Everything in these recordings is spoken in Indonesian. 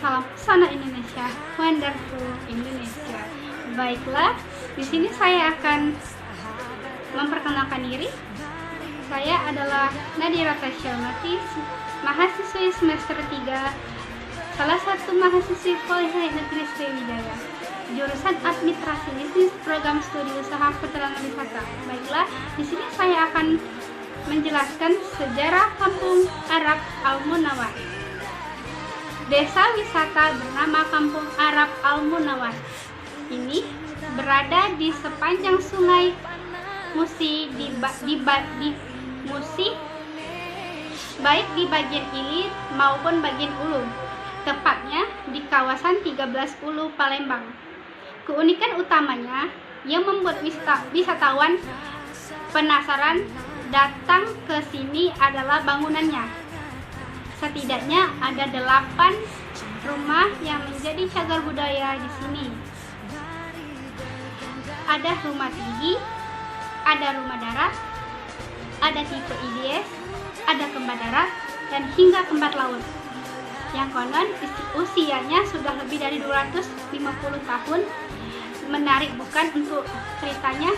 salam pesona Indonesia, wonderful Indonesia. Baiklah, di sini saya akan memperkenalkan diri. Saya adalah Nadira Tasyamati, mahasiswi semester 3, salah satu mahasiswi Politeknik Negeri Sriwijaya, jurusan Administrasi Bisnis, Program Studi Usaha Perjalanan Wisata. Baiklah, di sini saya akan menjelaskan sejarah Kampung Arab Al-Munawwar. Desa wisata bernama Kampung Arab Al-Munawwar ini berada di sepanjang sungai Musi Musi, baik di bagian hilir maupun bagian hulu, tepatnya di kawasan 13 Ulu Palembang. Keunikan utamanya yang membuat wisatawan penasaran datang ke sini adalah bangunannya. Setidaknya ada 8 rumah yang menjadi cagar budaya di sini. Ada rumah tinggi, ada rumah darat, ada tipe IDS, ada kembar darat, dan hingga kembar laut. Yang konon usianya sudah lebih dari 250 tahun. Menarik bukan untuk ceritanya?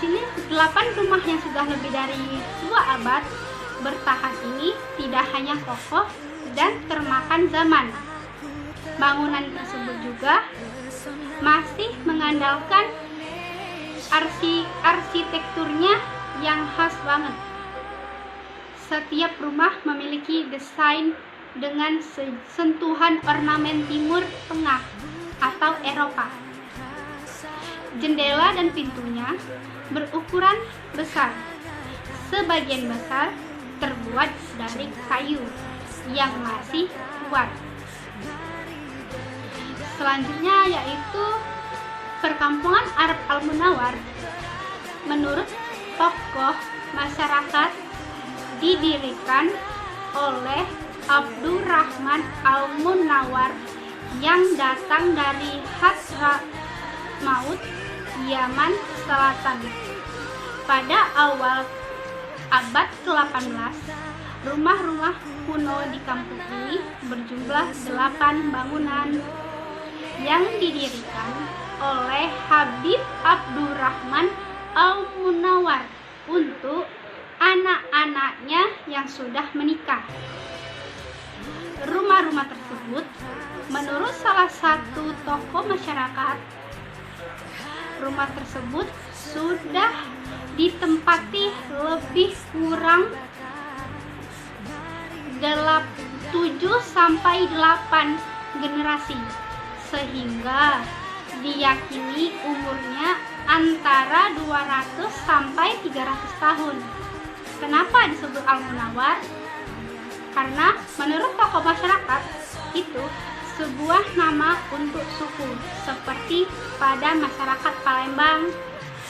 Sini 8 rumah yang sudah lebih dari 2 abad bertahan ini tidak hanya kokoh dan termakan zaman. Bangunan tersebut juga masih mengandalkan arsitekturnya yang khas banget. Setiap rumah memiliki desain dengan sentuhan ornamen Timur Tengah atau Eropa. Jendela dan pintunya berukuran besar. Sebagian besar terbuat dari kayu yang masih kuat. Selanjutnya yaitu Perkampungan Arab Al-Munawwar. Menurut tokoh masyarakat, didirikan oleh Abdurrahman Al-Munawwar yang datang dari Hadramaut, Yaman Selatan. Pada awal abad ke-18, rumah-rumah kuno di kampung ini berjumlah 8 bangunan yang didirikan oleh Habib Abdurrahman Al-Munawwar untuk anak-anaknya yang sudah menikah. Rumah-rumah tersebut, menurut salah satu tokoh masyarakat, rumah tersebut sudah ditempati lebih kurang 7-8 generasi, sehingga diyakini umurnya antara 200-300 tahun. Kenapa disebut Al-Munawwar? Karena menurut tokoh masyarakat itu sebuah nama untuk suku, seperti pada masyarakat Palembang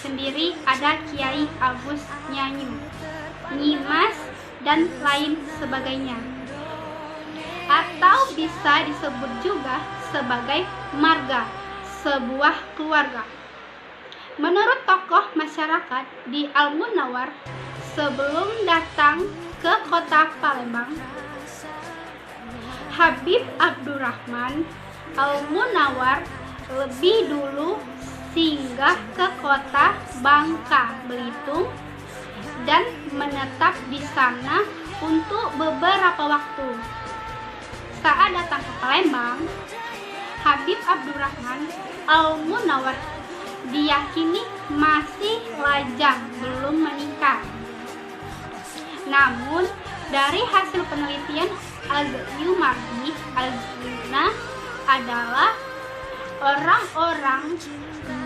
sendiri ada Kiai Agus Nyanyu, Nyimas, dan lain sebagainya. Atau bisa disebut juga sebagai marga, sebuah keluarga. Menurut tokoh masyarakat di Al-Munawwar, sebelum datang ke kota Palembang, Habib Abdurrahman Al-Munawwar lebih dulu singgah ke kota Bangka Belitung dan menetap di sana untuk beberapa waktu. Saat datang ke Palembang, Habib Abdurrahman Al-Munawwar diyakini masih lajang, belum menikah. Namun, dari hasil penelitian Az-Zumardi, Al-Zuna adalah orang-orang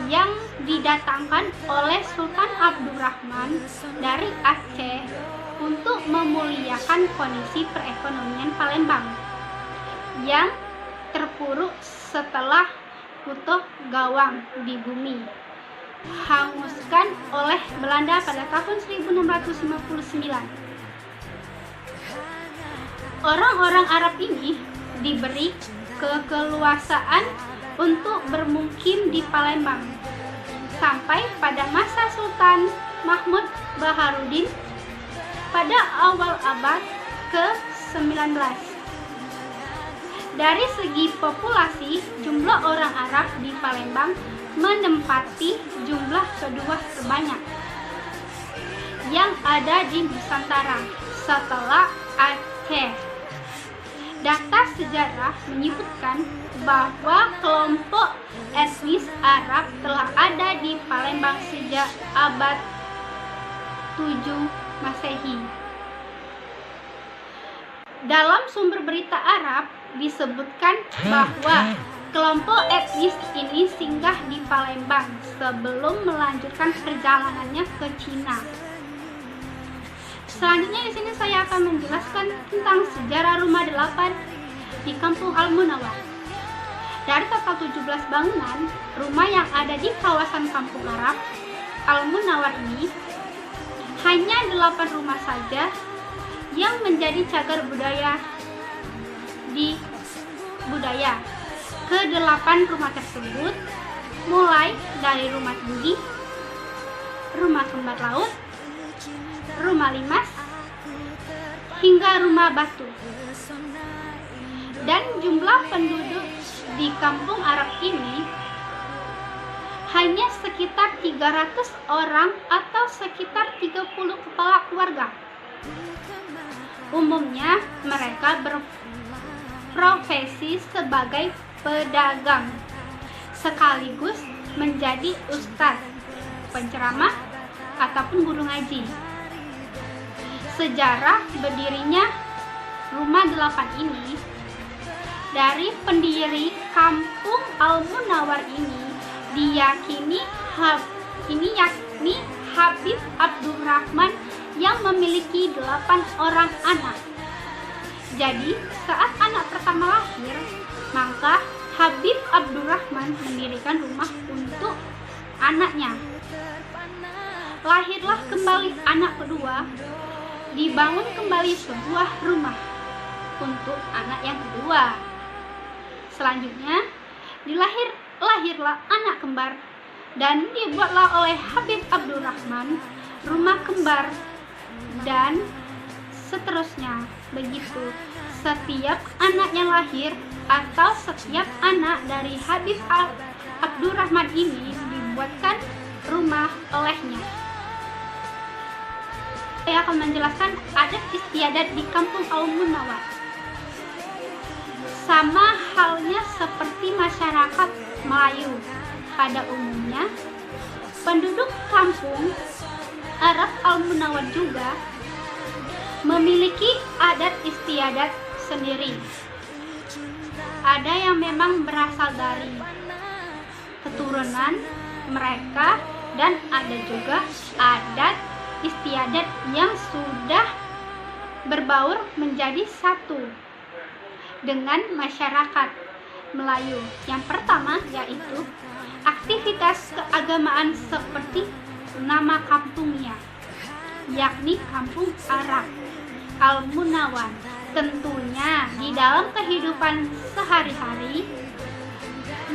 yang didatangkan oleh Sultan Abdurrahman dari Aceh untuk memuliakan kondisi perekonomian Palembang yang terpuruk setelah Putuh Gawang di bumi hanguskan oleh Belanda pada tahun 1659. Orang-orang Arab ini diberi keleluasaan untuk bermukim di Palembang sampai pada masa Sultan Mahmud Baharudin pada awal abad ke-19. Dari segi populasi, jumlah orang Arab di Palembang menempati jumlah kedua terbanyak yang ada di Nusantara setelah Aceh. Data sejarah menyebutkan bahwa kelompok etnis Arab telah ada di Palembang sejak abad 7 Masehi. Dalam sumber berita Arab disebutkan bahwa kelompok etnis ini singgah di Palembang sebelum melanjutkan perjalanannya ke Cina. Selanjutnya di sini saya akan menjelaskan tentang sejarah Rumah 8 di Kampung Al-Munawwar. Dari total 17 bangunan rumah yang ada di kawasan Kampung Arab Al-Munawwar ini, hanya 8 rumah saja yang menjadi cagar budaya di budaya. Ke-8 rumah tersebut mulai dari rumah tinggi, rumah kembar laut, rumah limas, hingga rumah batu. Dan jumlah penduduk di Kampung Arab ini hanya sekitar 300 orang atau sekitar 30 kepala keluarga. Umumnya mereka berprofesi sebagai pedagang sekaligus menjadi ustadz, penceramah, ataupun guru ngaji. Sejarah berdirinya Rumah 8 ini, dari pendiri Kampung Al-Munawwar ini diyakini yakni Habib Abdurrahman yang memiliki 8 orang anak. Jadi saat anak pertama lahir, maka Habib Abdurrahman mendirikan rumah untuk anaknya. Lahirlah kembali anak kedua, dibangun kembali sebuah rumah untuk anak yang kedua. Selanjutnya lahirlah anak kembar dan dibuatlah oleh Habib Abdurrahman rumah kembar, dan seterusnya begitu. Setiap anak yang lahir atau setiap anak dari Habib Abdurrahman ini dibuatkan rumah olehnya. Saya akan menjelaskan adat istiadat di Kampung Al-Munawwar. Sama halnya seperti masyarakat Melayu pada umumnya, penduduk Kampung Arab Al-Munawwar juga memiliki adat istiadat sendiri. Ada yang memang berasal dari keturunan mereka, dan ada juga adat istiadat yang sudah berbaur menjadi satu dengan masyarakat Melayu. Yang pertama yaitu aktivitas keagamaan seperti nama kampungnya, yakni Kampung Arab Al-Munawwar. Tentunya di dalam kehidupan sehari-hari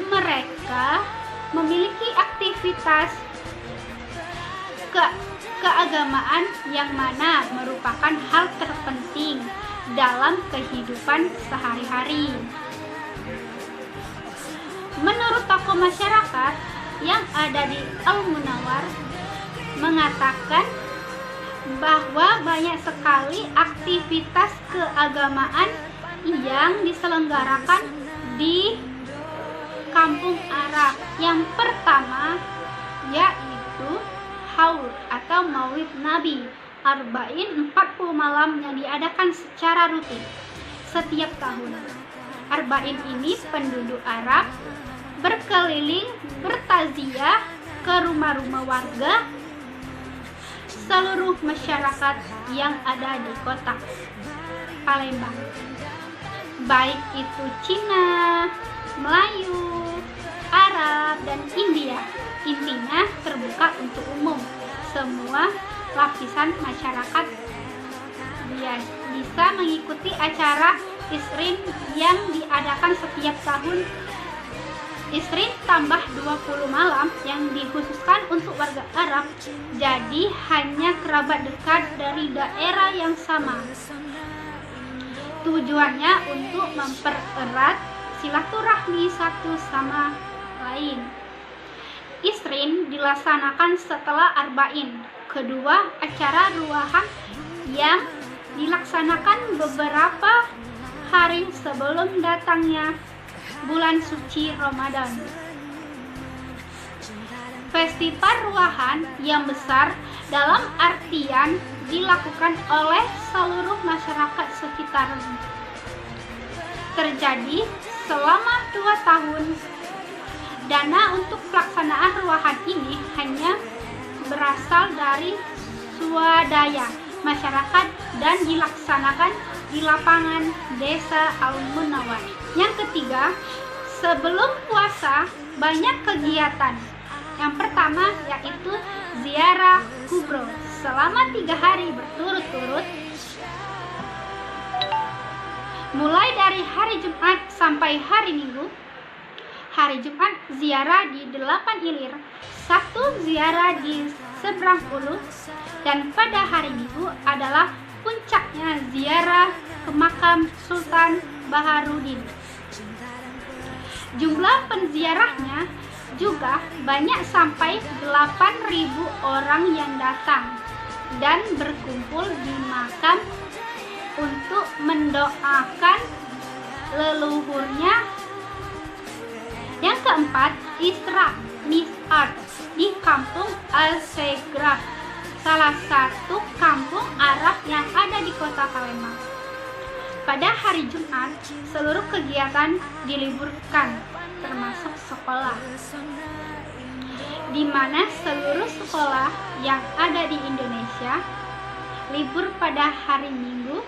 mereka memiliki aktivitas keagamaan yang mana merupakan hal terpenting dalam kehidupan sehari-hari. Menurut tokoh masyarakat yang ada di Al-Munawwar mengatakan bahwa banyak sekali aktivitas keagamaan yang diselenggarakan di Kampung Arab. Yang pertama yaitu Haul atau Maulid Nabi, Arba'in 40 malam yang diadakan secara rutin setiap tahun. Arba'in ini penduduk Arab berkeliling bertaziah ke rumah-rumah warga seluruh masyarakat yang ada di kota Palembang, baik itu Cina, Melayu, Arab, dan India. Intinya terbuka untuk umum. Semua lapisan masyarakat bisa mengikuti acara Isrin yang diadakan setiap tahun. Isrin tambah 20 malam yang dikhususkan untuk warga Arab, jadi hanya kerabat dekat dari daerah yang sama. Tujuannya untuk mempererat silaturahmi satu sama lain. Isrin dilaksanakan setelah Arba'in. Kedua, acara ruahan yang dilaksanakan beberapa hari sebelum datangnya bulan suci Ramadan. Festival ruahan yang besar dalam artian dilakukan oleh seluruh masyarakat sekitar. Terjadi selama 2 tahun. Dana untuk pelaksanaan ruahan ini hanya berasal dari swadaya masyarakat dan dilaksanakan di lapangan Desa Al-Munawwar. Yang ketiga, sebelum puasa banyak kegiatan. Yang pertama yaitu ziarah kubro selama 3 hari berturut-turut, mulai dari hari Jumat sampai hari Minggu. Hari Jumat ziarah di 8 Ilir, Sabtu ziarah di Seberang Ulu, dan pada hari Minggu adalah puncaknya ziarah ke makam Sultan Baharudin. Jumlah penziarahnya juga banyak, sampai 8.000 orang yang datang dan berkumpul di makam untuk mendoakan leluhurnya. Yang keempat, Isra Mi'raj di kampung Al-Segraf, salah satu kampung Arab yang ada di kota Palembang. Pada hari Jumat, seluruh kegiatan diliburkan, termasuk sekolah, di mana seluruh sekolah yang ada di Indonesia libur pada hari Minggu,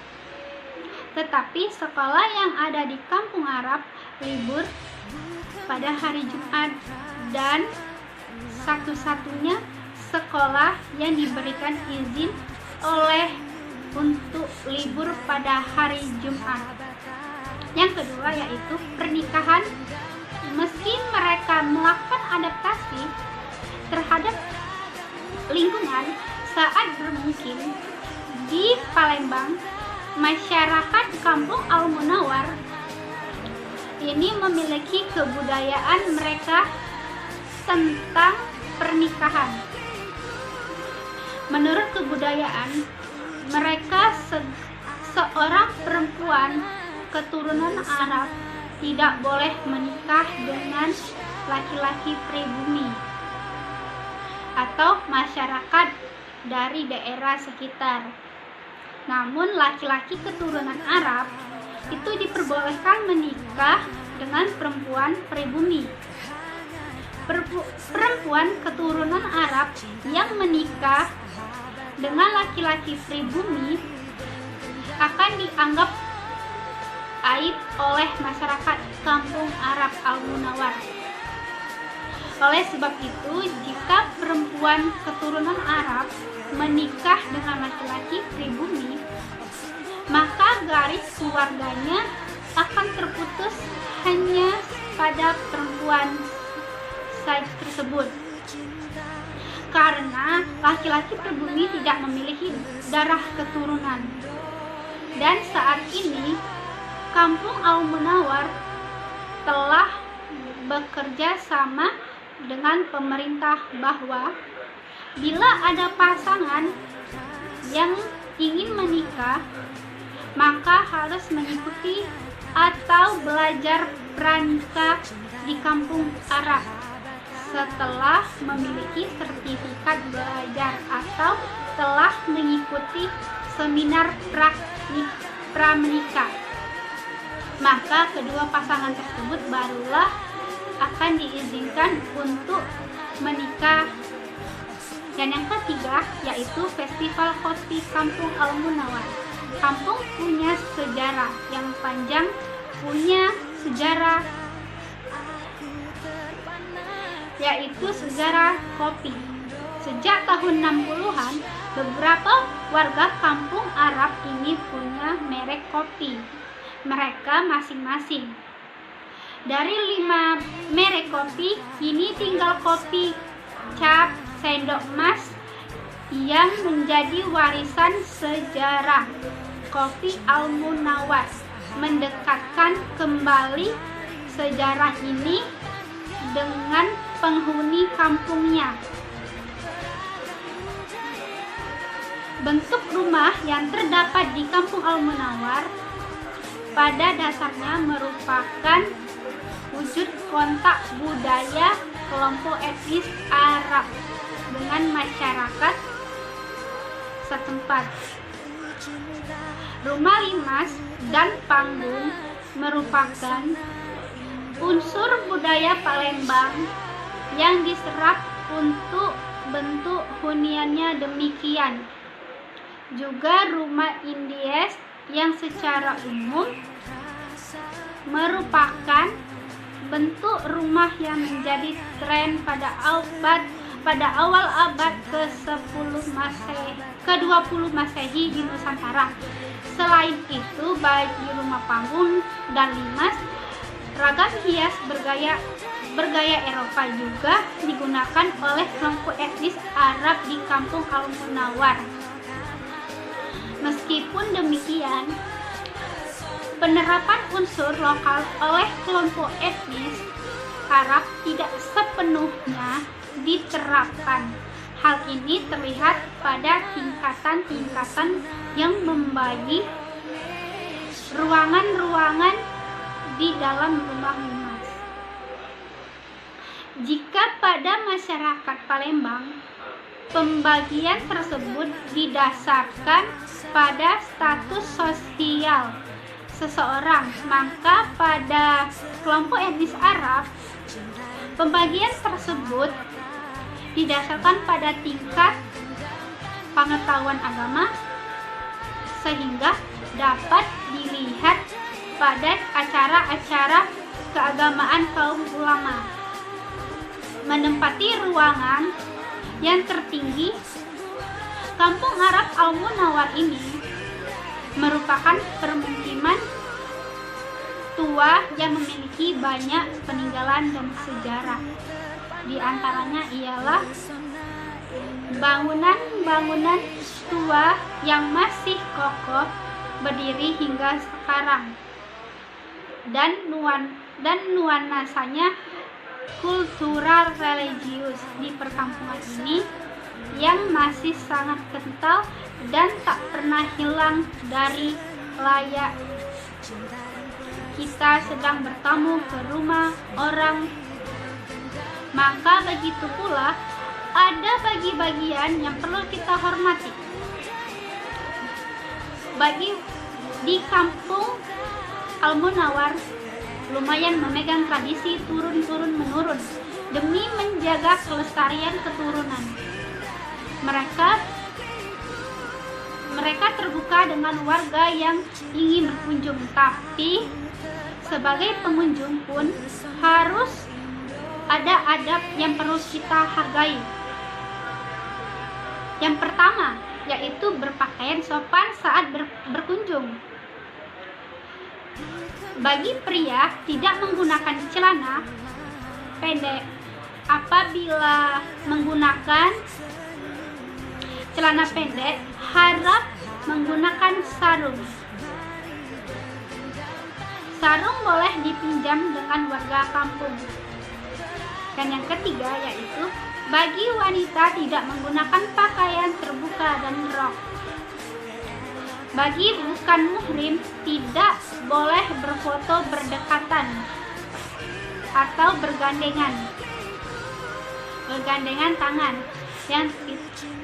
tetapi sekolah yang ada di kampung Arab libur pada hari Jumat, dan satu-satunya sekolah yang diberikan izin untuk libur pada hari Jumat. Yang kedua yaitu pernikahan. Meski mereka melakukan adaptasi terhadap lingkungan saat bermukim di Palembang, masyarakat kampung Al-Munawwar ini memiliki kebudayaan mereka tentang pernikahan. Menurut kebudayaan mereka, seorang perempuan keturunan Arab tidak boleh menikah dengan laki-laki pribumi atau masyarakat dari daerah sekitar. Namun laki-laki keturunan Arab itu diperbolehkan menikah dengan perempuan pribumi. Perempuan keturunan Arab yang menikah dengan laki-laki pribumi akan dianggap aib oleh masyarakat kampung Arab Al-Munawwar. Oleh sebab itu, jika perempuan keturunan Arab menikah dengan laki-laki pribumi, maka garis keluarganya akan terputus hanya pada perempuan saja tersebut, karena laki-laki pribumi tidak memiliki darah keturunan. Dan saat ini kampung Al-Munawwar telah bekerja sama dengan pemerintah bahwa bila ada pasangan yang ingin menikah, maka harus mengikuti atau belajar pranikah di kampung Arab setelah memiliki sertifikat belajar atau telah mengikuti seminar pranikah. Maka kedua pasangan tersebut barulah akan diizinkan untuk menikah. Dan yang ketiga yaitu Festival Kopi Kampung Al-Munawwar. Kampung punya sejarah yang panjang, punya sejarah yaitu sejarah kopi. Sejak tahun 60-an, beberapa warga kampung Arab ini punya merek kopi mereka masing-masing. Dari 5 merek kopi, kini tinggal kopi cap sendok emas yang menjadi warisan sejarah. Kopi Al-Munawwar, mendekatkan kembali sejarah ini dengan penghuni kampungnya. Bentuk rumah yang terdapat di Kampung Al-Munawwar pada dasarnya merupakan wujud kontak budaya kelompok etnis Arab dengan masyarakat setempat. Rumah limas dan panggung merupakan unsur budaya Palembang yang diserap untuk bentuk huniannya demikian. Juga rumah Indies yang secara umum merupakan bentuk rumah yang menjadi tren pada awal abad ke-20 Masehi di Nusantara. Selain itu, bagi rumah panggung dan limas, ragam hias bergaya Eropa juga digunakan oleh kelompok etnis Arab di Kampung Al-Munawwar. Meskipun demikian, penerapan unsur lokal oleh kelompok etnis Arab tidak sepenuhnya diterapkan. Hal ini terlihat pada tingkatan-tingkatan yang membagi ruangan-ruangan di dalam rumah limas. Jika pada masyarakat Palembang, pembagian tersebut didasarkan pada status sosial seseorang, maka pada kelompok etnis Arab, pembagian tersebut didasarkan pada tingkat pengetahuan agama, sehingga dapat dilihat pada acara-acara keagamaan kaum ulama. Menempati ruangan yang tertinggi, Kampung Arab Al-Munawwar ini merupakan permukiman tua yang memiliki banyak peninggalan dan sejarah. Di antaranya ialah bangunan-bangunan tua yang masih kokoh berdiri hingga sekarang, dan nuansanya kultural religius di perkampungan ini yang masih sangat kental dan tak pernah hilang dari layar kita sedang bertamu ke rumah orang. Maka begitu pula ada bagi-bagian yang perlu kita hormati. Di Kampung Al-Munawwar lumayan memegang tradisi turun-menurun demi menjaga kelestarian keturunan. Mereka terbuka dengan warga yang ingin berkunjung, tapi sebagai pengunjung pun harus ada adab yang perlu kita hargai. Yang pertama, yaitu berpakaian sopan saat berkunjung. Bagi pria, tidak menggunakan celana pendek. Apabila menggunakan celana pendek, harap menggunakan sarung. Sarung boleh dipinjam dengan warga kampung. Dan yang ketiga, yaitu bagi wanita tidak menggunakan pakaian terbuka dan rok. Bagi bukan muhrim, tidak boleh berfoto berdekatan atau bergandengan tangan. Yang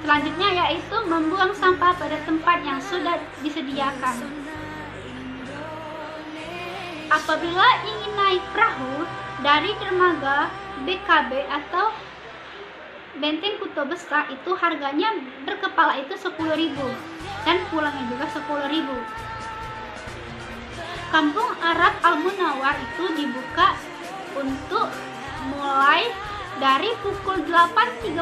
selanjutnya yaitu membuang sampah pada tempat yang sudah disediakan. Apabila ingin naik perahu dari dermaga BKB atau Benteng Kuto Besar, itu harganya berkepala itu 10.000 dan pulangnya juga 10.000. Kampung Arab Al-Munawwar itu dibuka untuk mulai dari pukul 8.30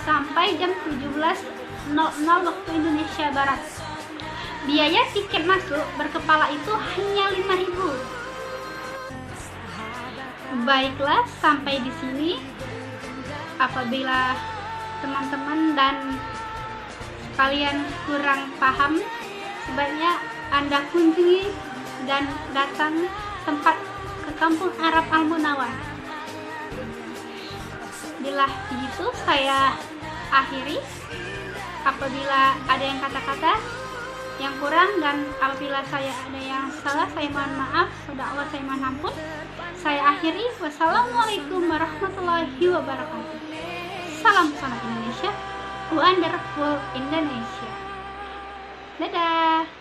sampai jam 17.00 waktu Indonesia Barat. Biaya tiket masuk berkepala itu hanya 5.000. Baiklah, sampai di sini. Apabila teman-teman dan kalian kurang paham, sebaiknya Anda kunjungi dan datang tempat ke Kampung Arab Al-Munawwar. Bila begitu saya akhiri. Apabila ada yang kata-kata yang kurang dan apabila saya ada yang salah, saya mohon maaf. Kepada Allah saya mohon ampun. Saya akhiri. Wassalamualaikum warahmatullahi wabarakatuh. Salam Sonat Indonesia, Wonderful Indonesia. Dadah.